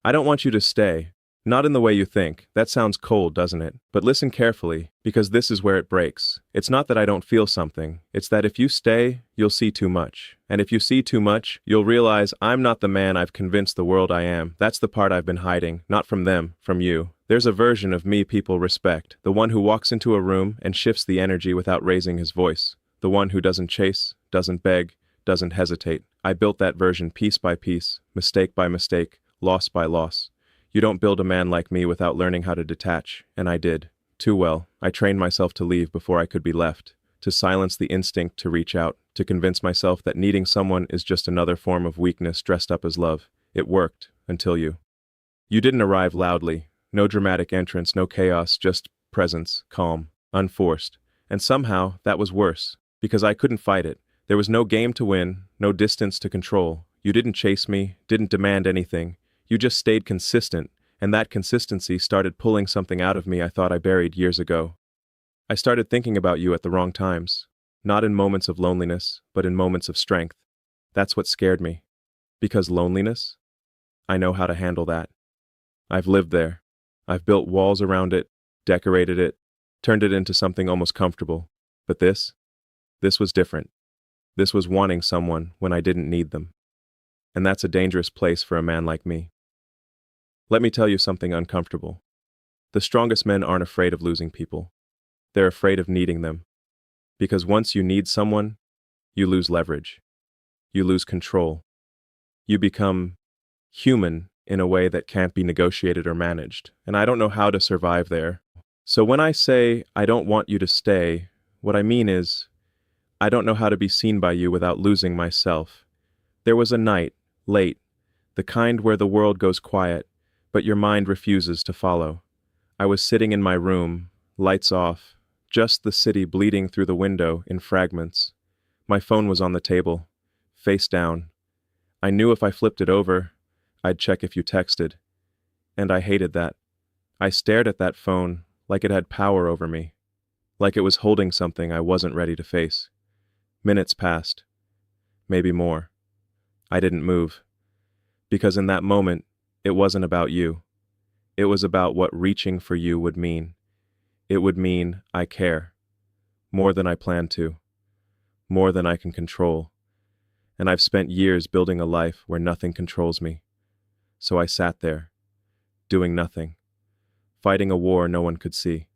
I don't want you to stay. Not in the way you think. That sounds cold, doesn't it? But listen carefully, because this is where it breaks. It's not that I don't feel something. It's that if you stay, you'll see too much. And if you see too much, you'll realize I'm not the man I've convinced the world I am. That's the part I've been hiding. Not from them, from you. There's a version of me people respect. The one who walks into a room and shifts the energy without raising his voice. The one who doesn't chase, doesn't beg, doesn't hesitate. I built that version piece by piece, mistake by mistake, loss by loss. You don't build a man like me without learning how to detach, and I did. Too well. I trained myself to leave before I could be left, to silence the instinct to reach out, to convince myself that needing someone is just another form of weakness dressed up as love. It worked, until you. You didn't arrive loudly. No dramatic entrance, no chaos, just presence, calm, unforced. And somehow, that was worse, because I couldn't fight it. There was no game to win, no distance to control. You didn't chase me, didn't demand anything. You just stayed consistent, and that consistency started pulling something out of me I thought I buried years ago. I started thinking about you at the wrong times, not in moments of loneliness, but in moments of strength. That's what scared me. Because loneliness? I know how to handle that. I've lived there. I've built walls around it, decorated it, turned it into something almost comfortable. But this was different. This was wanting someone when I didn't need them. And that's a dangerous place for a man like me. Let me tell you something uncomfortable. The strongest men aren't afraid of losing people. They're afraid of needing them. Because once you need someone, you lose leverage. You lose control. You become human in a way that can't be negotiated or managed. And I don't know how to survive there. So when I say I don't want you to stay, what I mean is I don't know how to be seen by you without losing myself. There was a night, late, the kind where the world goes quiet, but your mind refuses to follow. I was sitting in my room, lights off, just the city bleeding through the window in fragments. My phone was on the table, face down. I knew if I flipped it over, I'd check if you texted. And I hated that. I stared at that phone like it had power over me, like it was holding something I wasn't ready to face. Minutes passed, maybe more. I didn't move, because in that moment, it wasn't about you. It was about what reaching for you would mean. It would mean I care. More than I plan to. More than I can control. And I've spent years building a life where nothing controls me. So I sat there, doing nothing, fighting a war no one could see.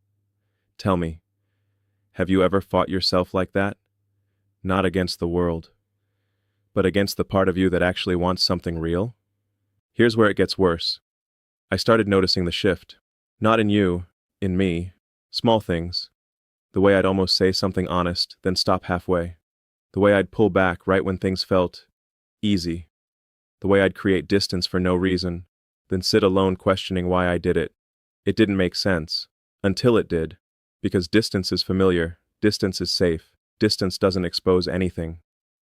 Tell me, have you ever fought yourself like that? Not against the world, but against the part of you that actually wants something real? Here's where it gets worse. I started noticing the shift. Not in you, in me. Small things. The way I'd almost say something honest, then stop halfway. The way I'd pull back right when things felt easy. The way I'd create distance for no reason, then sit alone questioning why I did it. It didn't make sense. Until it did. Because distance is familiar. Distance is safe. Distance doesn't expose anything.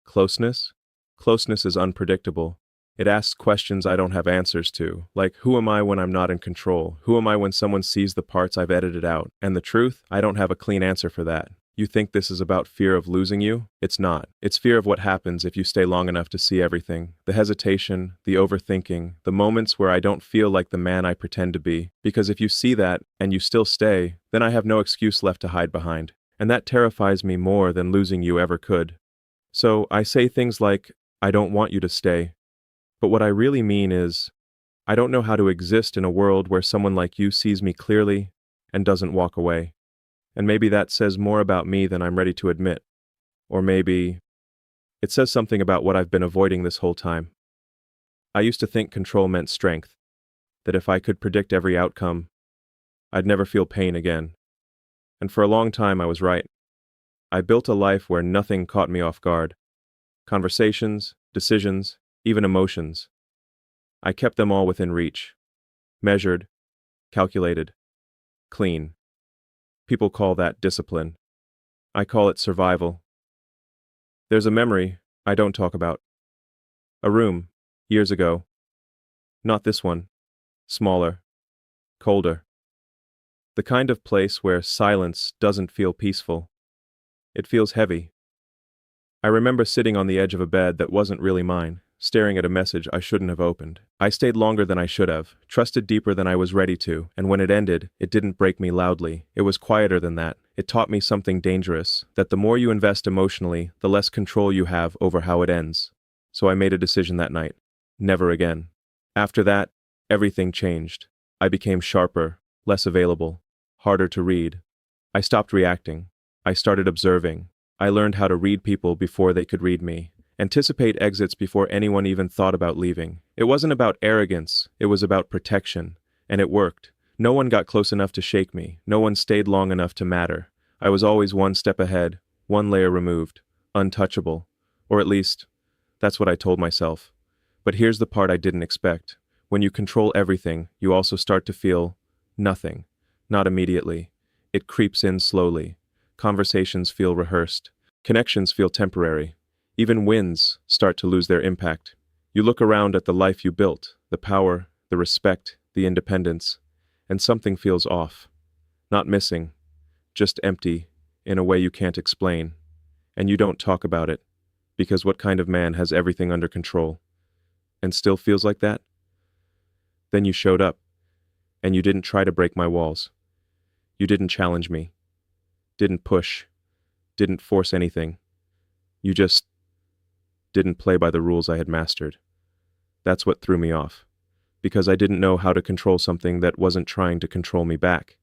Closeness? Closeness is unpredictable. It asks questions I don't have answers to, like who am I when I'm not in control? Who am I when someone sees the parts I've edited out? And the truth, I don't have a clean answer for that. You think this is about fear of losing you? It's not. It's fear of what happens if you stay long enough to see everything. The hesitation, the overthinking, the moments where I don't feel like the man I pretend to be. Because if you see that, and you still stay, then I have no excuse left to hide behind. And that terrifies me more than losing you ever could. So I say things like, I don't want you to stay. But what I really mean is, I don't know how to exist in a world where someone like you sees me clearly and doesn't walk away. And maybe that says more about me than I'm ready to admit. Or maybe it says something about what I've been avoiding this whole time. I used to think control meant strength, that if I could predict every outcome, I'd never feel pain again. And for a long time I was right. I built a life where nothing caught me off guard. Conversations, decisions, even emotions. I kept them all within reach. Measured, calculated, clean. People call that discipline. I call it survival. There's a memory I don't talk about. A room, years ago. Not this one. Smaller. Colder. The kind of place where silence doesn't feel peaceful. It feels heavy. I remember sitting on the edge of a bed that wasn't really mine, staring at a message I shouldn't have opened. I stayed longer than I should have, trusted deeper than I was ready to, and when it ended, it didn't break me loudly. It was quieter than that. It taught me something dangerous, that the more you invest emotionally, the less control you have over how it ends. So I made a decision that night. Never again. After that, everything changed. I became sharper, less available, harder to read. I stopped reacting. I started observing. I learned how to read people before they could read me. Anticipate exits before anyone even thought about leaving. It wasn't about arrogance, it was about protection. And it worked. No one got close enough to shake me. No one stayed long enough to matter. I was always one step ahead, one layer removed, untouchable. Or at least, that's what I told myself. But here's the part I didn't expect. When you control everything, you also start to feel nothing. Not immediately. It creeps in slowly. Conversations feel rehearsed. Connections feel temporary. Even wins start to lose their impact. You look around at the life you built, the power, the respect, the independence, and something feels off. Not missing, just empty, in a way you can't explain. And you don't talk about it, because what kind of man has everything under control? And still feels like that? Then you showed up, and you didn't try to break my walls. You didn't challenge me, didn't push, didn't force anything. You just didn't play by the rules I had mastered. That's what threw me off, because I didn't know how to control something that wasn't trying to control me back.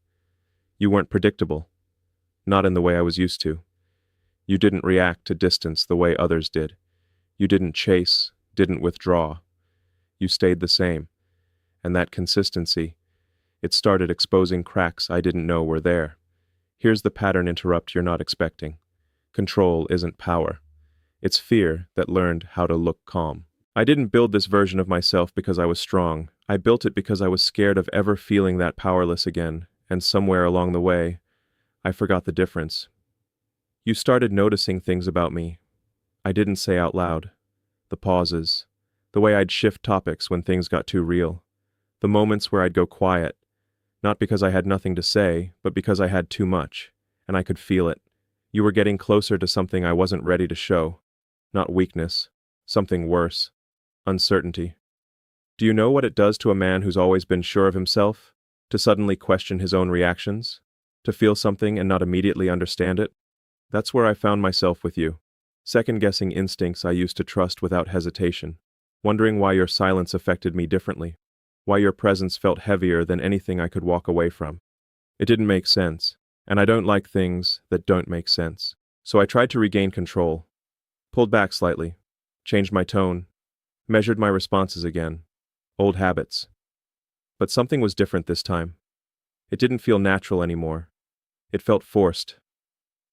You weren't predictable, not in the way I was used to. You didn't react to distance the way others did. You didn't chase, didn't withdraw. You stayed the same. And that consistency, it started exposing cracks I didn't know were there. Here's the pattern interrupt you're not expecting. Control isn't power. It's fear that learned how to look calm. I didn't build this version of myself because I was strong. I built it because I was scared of ever feeling that powerless again, and somewhere along the way, I forgot the difference. You started noticing things about me I didn't say out loud. The pauses, the way I'd shift topics when things got too real, the moments where I'd go quiet, not because I had nothing to say, but because I had too much, and I could feel it. You were getting closer to something I wasn't ready to show. Not weakness, something worse. Uncertainty. Do you know what it does to a man who's always been sure of himself? To suddenly question his own reactions? To feel something and not immediately understand it? That's where I found myself with you. Second-guessing instincts I used to trust without hesitation. Wondering why your silence affected me differently. Why your presence felt heavier than anything I could walk away from. It didn't make sense, and I don't like things that don't make sense. So I tried to regain control. Pulled back slightly. Changed my tone. Measured my responses again. Old habits. But something was different this time. It didn't feel natural anymore. It felt forced.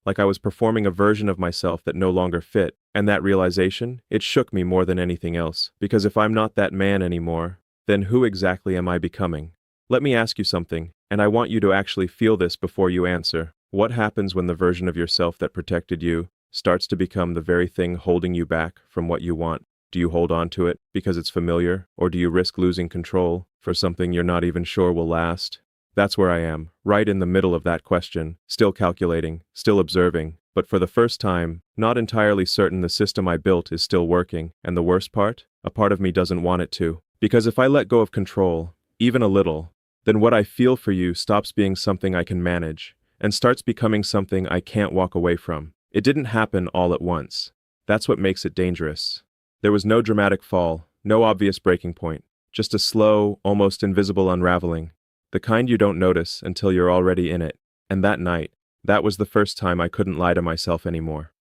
Like I was performing a version of myself that no longer fit, and that realization, it shook me more than anything else, because if I'm not that man anymore, then who exactly am I becoming? Let me ask you something, and I want you to actually feel this before you answer. What happens when the version of yourself that protected you starts to become the very thing holding you back from what you want? Do you hold on to it because it's familiar, or do you risk losing control for something you're not even sure will last? That's where I am, right in the middle of that question, still calculating, still observing, but for the first time, not entirely certain the system I built is still working, and the worst part? A part of me doesn't want it to. Because if I let go of control, even a little, then what I feel for you stops being something I can manage, and starts becoming something I can't walk away from. It didn't happen all at once. That's what makes it dangerous. There was no dramatic fall, no obvious breaking point, just a slow, almost invisible unraveling. The kind you don't notice until you're already in it. And that night, that was the first time I couldn't lie to myself anymore.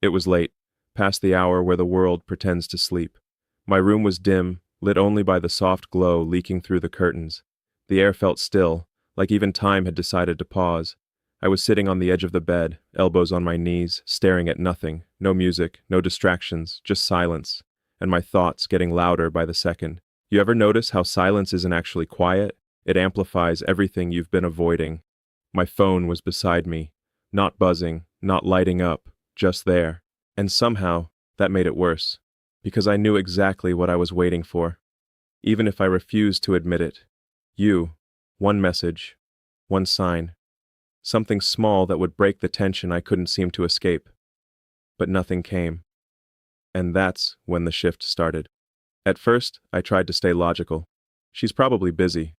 It was late, past the hour where the world pretends to sleep. My room was dim, lit only by the soft glow leaking through the curtains. The air felt still, like even time had decided to pause. I was sitting on the edge of the bed, elbows on my knees, staring at nothing, no music, no distractions, just silence, and my thoughts getting louder by the second. You ever notice how silence isn't actually quiet? It amplifies everything you've been avoiding. My phone was beside me, not buzzing, not lighting up, just there. And somehow, that made it worse, because I knew exactly what I was waiting for, even if I refused to admit it. You, one message, one sign, something small that would break the tension I couldn't seem to escape. But nothing came. And that's when the shift started. At first, I tried to stay logical. She's probably busy.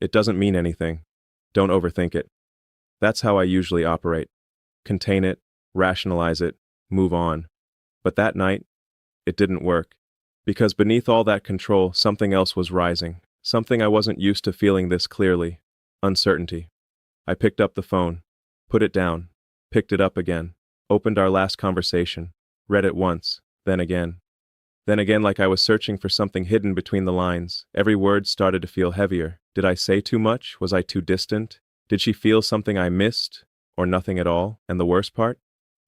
It doesn't mean anything. Don't overthink it. That's how I usually operate. Contain it, rationalize it, move on. But that night, it didn't work. Because beneath all that control, something else was rising. Something I wasn't used to feeling this clearly. Uncertainty. I picked up the phone, put it down, picked it up again, opened our last conversation, read it once, then again. Then again, like I was searching for something hidden between the lines. Every word started to feel heavier. Did I say too much? Was I too distant? Did she feel something I missed? Or nothing at all? And the worst part?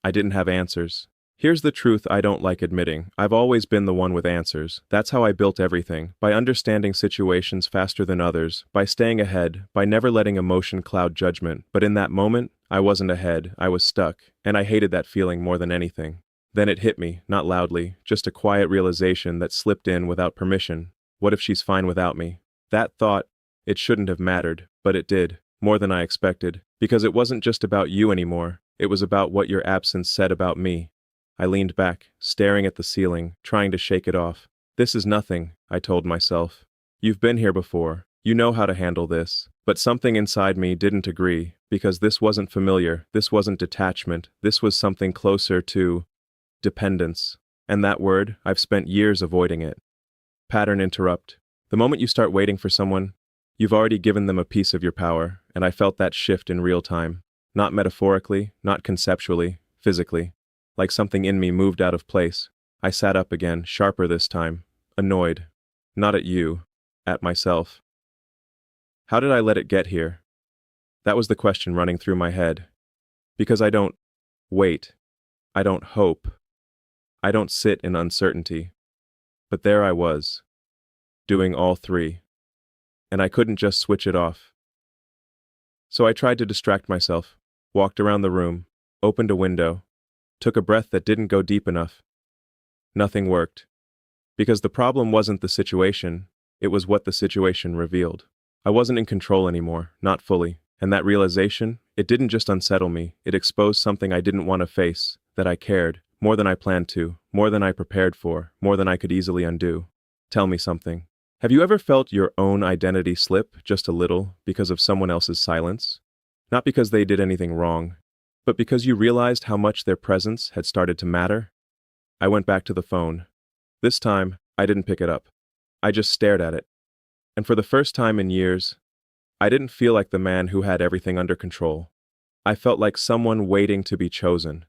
I didn't have answers. Here's the truth I don't like admitting. I've always been the one with answers. That's how I built everything. By understanding situations faster than others, by staying ahead, by never letting emotion cloud judgment. But in that moment, I wasn't ahead. I was stuck. And I hated that feeling more than anything. Then it hit me, not loudly, just a quiet realization that slipped in without permission. What if she's fine without me? That thought, it shouldn't have mattered, but it did, more than I expected, because it wasn't just about you anymore. It was about what your absence said about me. I leaned back, staring at the ceiling, trying to shake it off. This is nothing, I told myself. You've been here before. You know how to handle this. But something inside me didn't agree, because this wasn't familiar, this wasn't detachment, this was something closer to dependence. And that word, I've spent years avoiding it. Pattern interrupt. The moment you start waiting for someone, you've already given them a piece of your power, and I felt that shift in real time. Not metaphorically, not conceptually, physically. Like something in me moved out of place. I sat up again, sharper this time, annoyed. Not at you, at myself. How did I let it get here? That was the question running through my head. Because I don't wait. I don't hope. I don't sit in uncertainty. But there I was, doing all three. And I couldn't just switch it off. So I tried to distract myself, walked around the room, opened a window, took a breath that didn't go deep enough. Nothing worked. Because the problem wasn't the situation, it was what the situation revealed. I wasn't in control anymore, not fully, and that realization, it didn't just unsettle me, it exposed something I didn't want to face, that I cared, more than I planned to, more than I prepared for, more than I could easily undo. Tell me something. Have you ever felt your own identity slip just a little because of someone else's silence? Not because they did anything wrong, but because you realized how much their presence had started to matter? I went back to the phone. This time, I didn't pick it up. I just stared at it. And for the first time in years, I didn't feel like the man who had everything under control. I felt like someone waiting to be chosen.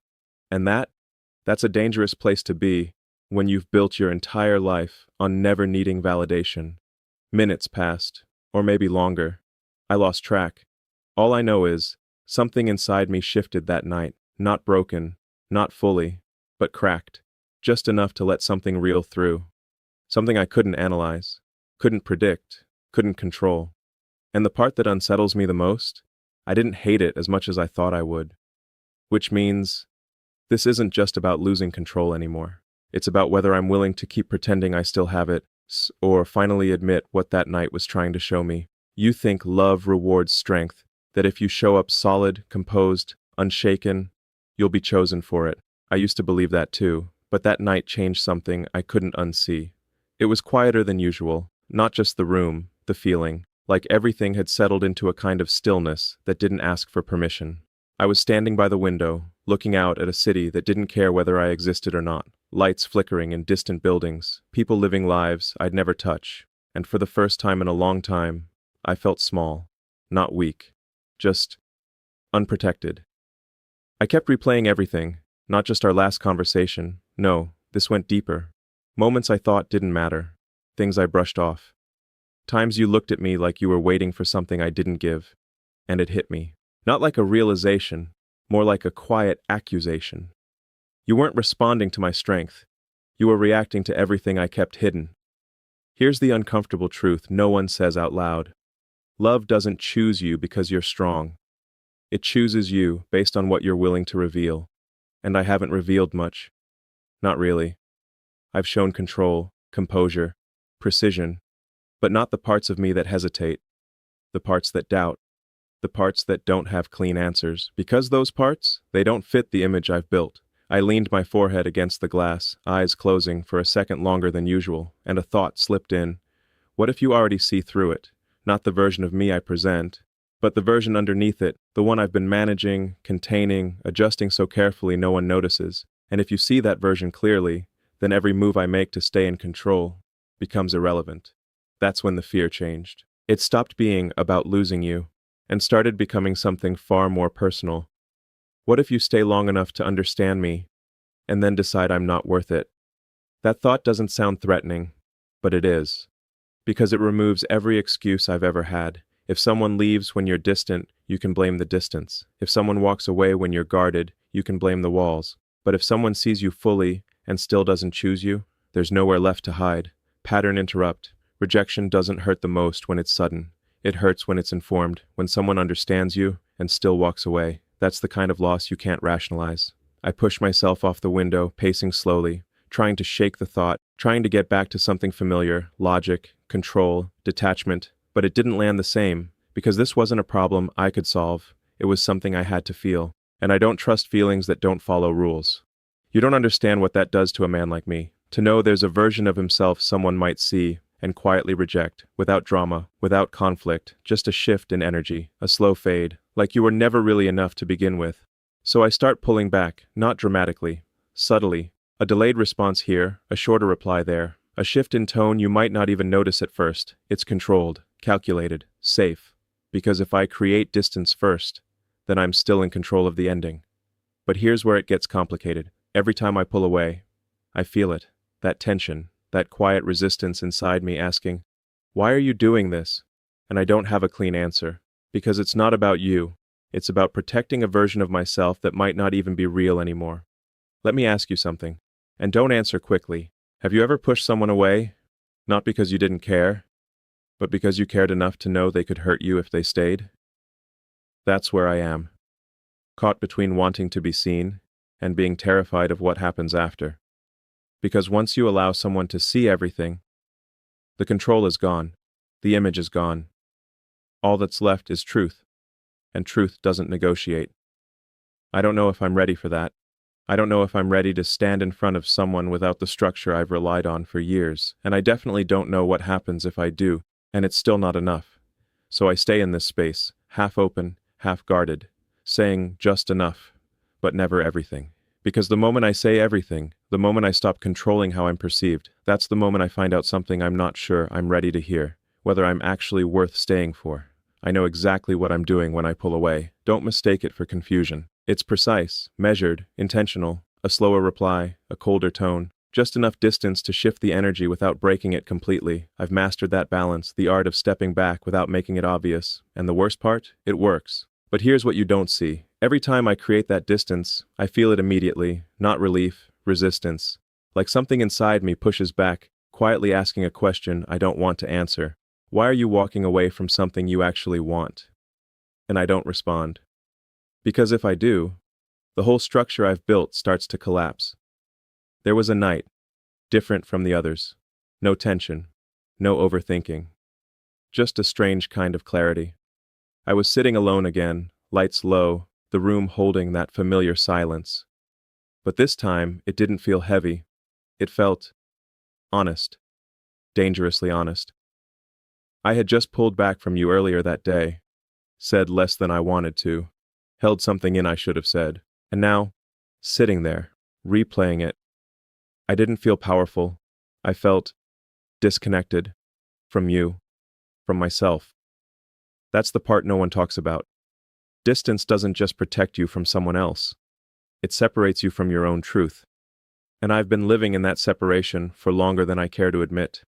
And that's a dangerous place to be when you've built your entire life on never needing validation. Minutes passed, or maybe longer. I lost track. All I know is, something inside me shifted that night, not broken, not fully, but cracked, just enough to let something reel through. Something I couldn't analyze, couldn't predict, couldn't control. And the part that unsettles me the most, I didn't hate it as much as I thought I would. Which means, this isn't just about losing control anymore. It's about whether I'm willing to keep pretending I still have it, or finally admit what that night was trying to show me. You think love rewards strength, that if you show up solid, composed, unshaken, you'll be chosen for it. I used to believe that too, but that night changed something I couldn't unsee. It was quieter than usual, not just the room, the feeling, like everything had settled into a kind of stillness that didn't ask for permission. I was standing by the window, looking out at a city that didn't care whether I existed or not. Lights flickering in distant buildings, people living lives I'd never touch. And for the first time in a long time, I felt small, not weak, just unprotected. I kept replaying everything, not just our last conversation. No, this went deeper. Moments I thought didn't matter, things I brushed off. Times you looked at me like you were waiting for something I didn't give, and it hit me. Not like a realization, more like a quiet accusation. You weren't responding to my strength. You were reacting to everything I kept hidden. Here's the uncomfortable truth no one says out loud. Love doesn't choose you because you're strong. It chooses you based on what you're willing to reveal. And I haven't revealed much. Not really. I've shown control, composure, precision, but not the parts of me that hesitate, the parts that doubt, the parts that don't have clean answers, because those parts, they don't fit the image I've built. I leaned my forehead against the glass, eyes closing for a second longer than usual, and a thought slipped in. What if you already see through it? Not the version of me I present, but the version underneath it, the one I've been managing, containing, adjusting so carefully no one notices. And if you see that version clearly, then every move I make to stay in control becomes irrelevant. That's when the fear changed. It stopped being about losing you and started becoming something far more personal. What if you stay long enough to understand me and then decide I'm not worth it? That thought doesn't sound threatening, but it is. Because it removes every excuse I've ever had. If someone leaves when you're distant, you can blame the distance. If someone walks away when you're guarded, you can blame the walls. But if someone sees you fully and still doesn't choose you, there's nowhere left to hide. Pattern interrupt. Rejection doesn't hurt the most when it's sudden. It hurts when it's informed, when someone understands you and still walks away. That's the kind of loss you can't rationalize. I push myself off the window, pacing slowly, trying to shake the thought, trying to get back to something familiar, logic, control, detachment, but it didn't land the same, because this wasn't a problem I could solve. It was something I had to feel, and I don't trust feelings that don't follow rules. You don't understand what that does to a man like me, to know there's a version of himself someone might see and quietly reject, without drama, without conflict, just a shift in energy, a slow fade, like you were never really enough to begin with. So I start pulling back, not dramatically, subtly. A delayed response here, a shorter reply there. A shift in tone you might not even notice at first. It's controlled, calculated, safe. Because if I create distance first, then I'm still in control of the ending. But here's where it gets complicated. Every time I pull away, I feel it. That tension, that quiet resistance inside me asking, "Why are you doing this?" And I don't have a clean answer. Because it's not about you. It's about protecting a version of myself that might not even be real anymore. Let me ask you something. And don't answer quickly. Have you ever pushed someone away? Not because you didn't care, but because you cared enough to know they could hurt you if they stayed? That's where I am. Caught between wanting to be seen and being terrified of what happens after. Because once you allow someone to see everything, the control is gone. The image is gone. All that's left is truth, and truth doesn't negotiate. I don't know if I'm ready for that. I don't know if I'm ready to stand in front of someone without the structure I've relied on for years, and I definitely don't know what happens if I do, and it's still not enough. So I stay in this space, half open, half guarded, saying just enough, but never everything. Because the moment I say everything, the moment I stop controlling how I'm perceived, that's the moment I find out something I'm not sure I'm ready to hear, whether I'm actually worth staying for. I know exactly what I'm doing when I pull away. Don't mistake it for confusion. It's precise, measured, intentional, a slower reply, a colder tone, just enough distance to shift the energy without breaking it completely. I've mastered that balance, the art of stepping back without making it obvious. And the worst part? It works. But here's what you don't see. Every time I create that distance, I feel it immediately, not relief, resistance. Like something inside me pushes back, quietly asking a question I don't want to answer. Why are you walking away from something you actually want? And I don't respond. Because if I do, the whole structure I've built starts to collapse. There was a night, different from the others. No tension, no overthinking. Just a strange kind of clarity. I was sitting alone again, lights low, the room holding that familiar silence. But this time, it didn't feel heavy. It felt honest, dangerously honest. I had just pulled back from you earlier that day, said less than I wanted to, held something in I should have said, and now, sitting there, replaying it, I didn't feel powerful. I felt disconnected from you, from myself. That's the part no one talks about. Distance doesn't just protect you from someone else. It separates you from your own truth. And I've been living in that separation for longer than I care to admit.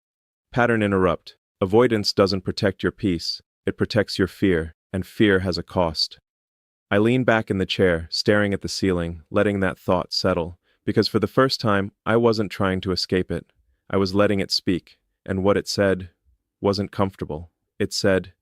Pattern interrupt. Avoidance doesn't protect your peace. It protects your fear, and fear has a cost. I lean back in the chair, staring at the ceiling, letting that thought settle, because for the first time, I wasn't trying to escape it. I was letting it speak, and what it said wasn't comfortable. It said,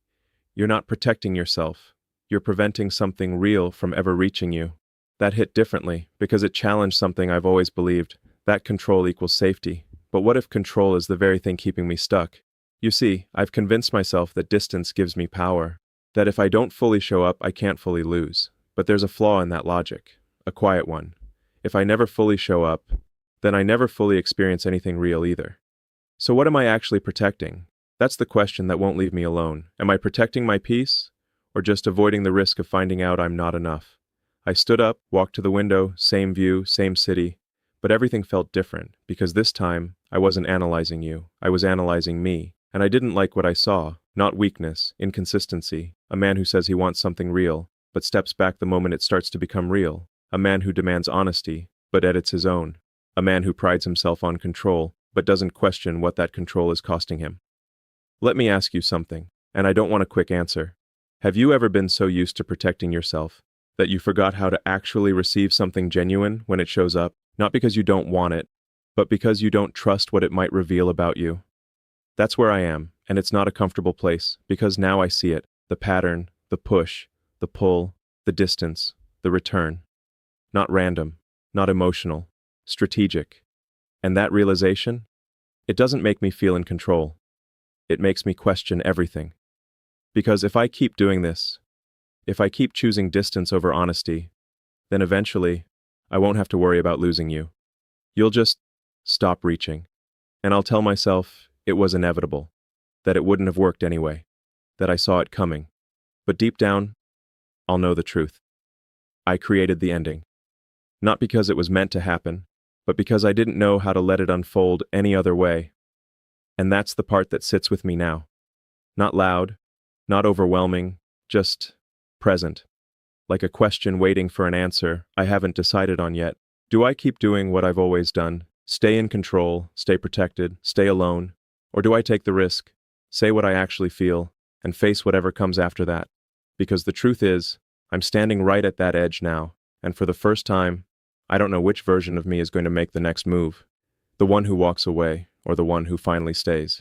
"You're not protecting yourself. You're preventing something real from ever reaching you." That hit differently, because it challenged something I've always believed, that control equals safety. But what if control is the very thing keeping me stuck? You see, I've convinced myself that distance gives me power, that if I don't fully show up, I can't fully lose. But there's a flaw in that logic, a quiet one. If I never fully show up, then I never fully experience anything real either. So what am I actually protecting? That's the question that won't leave me alone. Am I protecting my peace, or just avoiding the risk of finding out I'm not enough? I stood up, walked to the window, same view, same city, but everything felt different, because this time, I wasn't analyzing you, I was analyzing me, and I didn't like what I saw. Not weakness, inconsistency, a man who says he wants something real, but steps back the moment it starts to become real, a man who demands honesty, but edits his own, a man who prides himself on control, but doesn't question what that control is costing him. Let me ask you something, and I don't want a quick answer. Have you ever been so used to protecting yourself that you forgot how to actually receive something genuine when it shows up, not because you don't want it, but because you don't trust what it might reveal about you? That's where I am, and it's not a comfortable place, because now I see it, the pattern, the push, the pull, the distance, the return. Not random, not emotional, strategic. And that realization? It doesn't make me feel in control. It makes me question everything. Because if I keep doing this, if I keep choosing distance over honesty, then eventually, I won't have to worry about losing you. You'll just stop reaching. And I'll tell myself it was inevitable, that it wouldn't have worked anyway, that I saw it coming. But deep down, I'll know the truth. I created the ending. Not because it was meant to happen, but because I didn't know how to let it unfold any other way. And that's the part that sits with me now. Not loud, not overwhelming, just present. Like a question waiting for an answer I haven't decided on yet. Do I keep doing what I've always done? Stay in control, stay protected, stay alone? Or do I take the risk, say what I actually feel, and face whatever comes after that? Because the truth is, I'm standing right at that edge now, and for the first time, I don't know which version of me is going to make the next move. The one who walks away, or the one who finally stays.